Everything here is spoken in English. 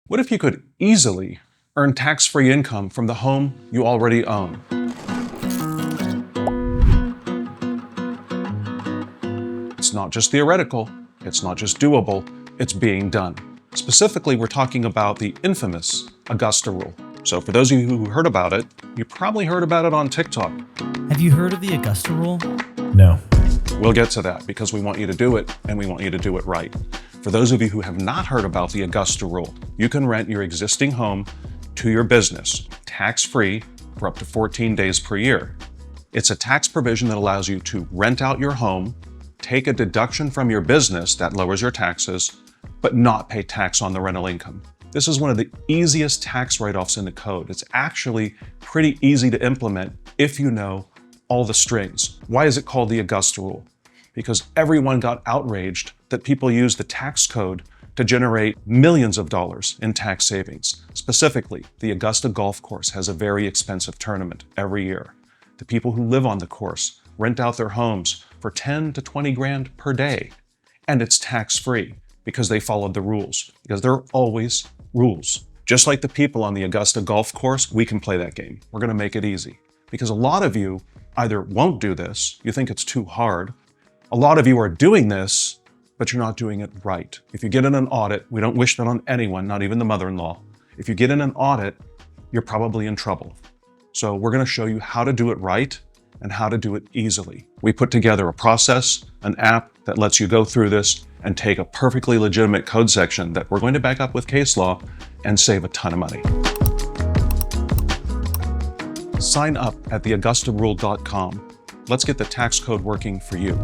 What if you could easily earn tax-free income from the home you already own? It's not just theoretical, it's not just doable, it's being done. Specifically, we're talking about the infamous Augusta Rule. So for those of you who heard about it, you probably heard about it on TikTok. Have you heard of the Augusta Rule? No. We'll get to that because we want you to do it and we want you to do it right. For those of you who have not heard about the Augusta Rule, you can rent your existing home to your business, tax-free, for up to 14 days per year. It's a tax provision that allows you to rent out your home, take a deduction from your business that lowers your taxes, but not pay tax on the rental income. This is one of the easiest tax write-offs in the code. It's actually pretty easy to implement if you know all the strings. Why is it called the Augusta Rule? Because everyone got outraged that people use the tax code to generate millions of dollars in tax savings. Specifically, the Augusta Golf Course has a very expensive tournament every year. The people who live on the course rent out their homes for 10 to 20 grand per day. And it's tax-free because they followed the rules, because there are always rules. Just like the people on the Augusta Golf Course, we can play that game. We're gonna make it easy. Because a lot of you either won't do this, you think it's too hard. A lot of you are doing this, but you're not doing it right. If you get in an audit, we don't wish that on anyone, not even the mother-in-law. If you get in an audit, you're probably in trouble. So we're gonna show you how to do it right and how to do it easily. We put together a process, an app that lets you go through this and take a perfectly legitimate code section that we're going to back up with case law and save a ton of money. Sign up at theaugustarule.com. Let's get the tax code working for you.